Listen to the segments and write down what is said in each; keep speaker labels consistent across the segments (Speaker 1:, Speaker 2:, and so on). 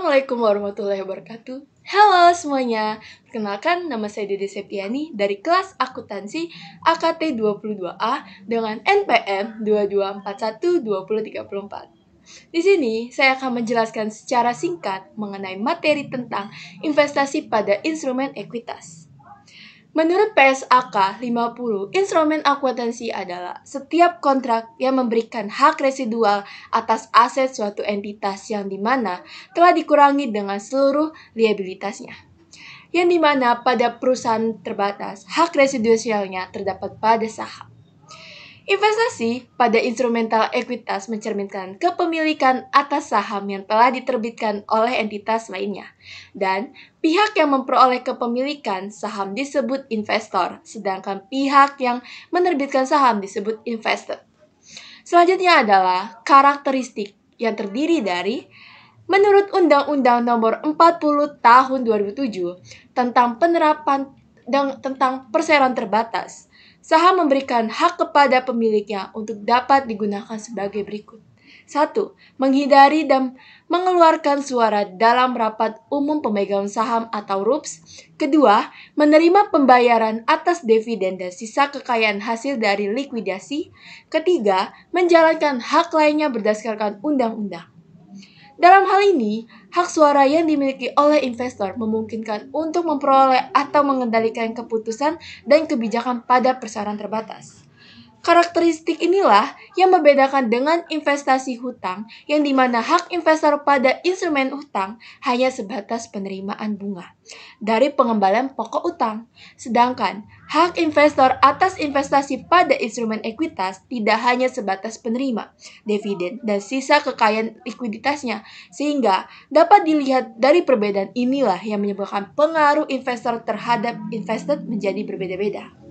Speaker 1: Assalamualaikum warahmatullahi wabarakatuh. Halo semuanya, perkenalkan nama saya Dede Septiani dari kelas akuntansi AKT 22A dengan NPM 22412034. Di sini saya akan menjelaskan secara singkat mengenai materi tentang investasi pada instrumen ekuitas. Menurut PSAK 50, instrumen akuntansi adalah setiap kontrak yang memberikan hak residual atas aset suatu entitas yang dimana telah dikurangi dengan seluruh liabilitasnya. Yang dimana pada perusahaan terbatas, hak residualnya terdapat pada saham. Investasi pada instrumental ekuitas mencerminkan kepemilikan atas saham yang telah diterbitkan oleh entitas lainnya. Dan pihak yang memperoleh kepemilikan saham disebut investor, sedangkan pihak yang menerbitkan saham disebut investor. Selanjutnya adalah karakteristik yang terdiri dari menurut Undang-Undang Nomor 40 Tahun 2007 tentang penerapan dan tentang perseroan terbatas, saham memberikan hak kepada pemiliknya untuk dapat digunakan sebagai berikut. 1. Menghindari dan mengeluarkan suara dalam rapat umum pemegang saham atau RUPS. 2. Menerima pembayaran atas dividen dan sisa kekayaan hasil dari likuidasi. 3. Menjalankan hak lainnya berdasarkan undang-undang. Dalam hal ini, hak suara yang dimiliki oleh investor memungkinkan untuk memperoleh atau mengendalikan keputusan dan kebijakan pada perseroan terbatas. Karakteristik inilah yang membedakan dengan investasi hutang, yang dimana hak investor pada instrumen hutang hanya sebatas penerimaan bunga dari pengembalian pokok utang. Sedangkan hak investor atas investasi pada instrumen ekuitas tidak hanya sebatas penerima dividen dan sisa kekayaan likuiditasnya, sehingga dapat dilihat dari perbedaan inilah yang menyebabkan pengaruh investor terhadap invested menjadi berbeda-beda.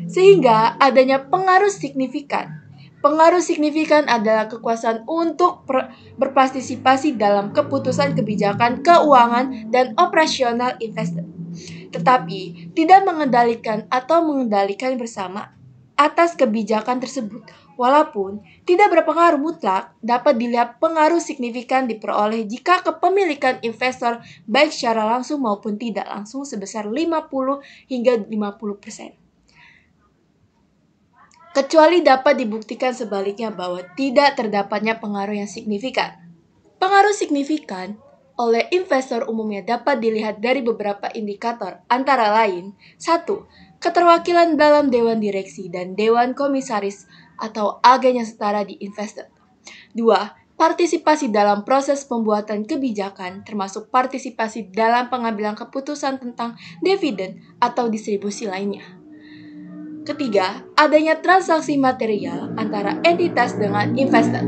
Speaker 1: Sehingga adanya pengaruh signifikan. Pengaruh signifikan adalah kekuasaan untuk berpartisipasi dalam keputusan kebijakan keuangan dan operasional investor, tetapi tidak mengendalikan atau mengendalikan bersama atas kebijakan tersebut. Walaupun tidak berpengaruh mutlak, dapat dilihat pengaruh signifikan diperoleh jika kepemilikan investor baik secara langsung maupun tidak langsung sebesar 50 hingga 50%. Kecuali dapat dibuktikan sebaliknya bahwa tidak terdapatnya pengaruh yang signifikan. Pengaruh signifikan oleh investor umumnya dapat dilihat dari beberapa indikator, antara lain 1. Keterwakilan dalam Dewan Direksi dan Dewan Komisaris atau agen yang setara di investor. 2. Partisipasi dalam proses pembuatan kebijakan, termasuk partisipasi dalam pengambilan keputusan tentang dividen atau distribusi lainnya. 3. Adanya transaksi material antara entitas dengan investor.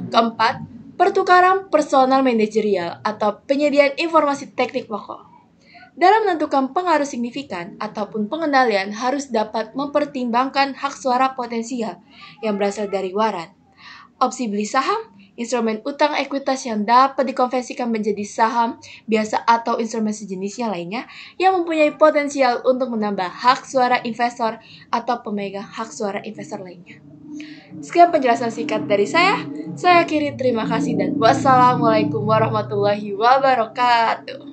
Speaker 1: 4. Pertukaran personal manajerial atau penyediaan informasi teknik pokok. Dalam menentukan pengaruh signifikan ataupun pengendalian harus dapat mempertimbangkan hak suara potensial yang berasal dari waran, opsi beli saham, instrumen utang ekuitas yang dapat dikonversikan menjadi saham biasa atau instrumen sejenisnya lainnya yang mempunyai potensial untuk menambah hak suara investor atau pemegang hak suara investor lainnya. Sekian penjelasan singkat dari saya. Saya akhiri, terima kasih dan wassalamualaikum warahmatullahi wabarakatuh.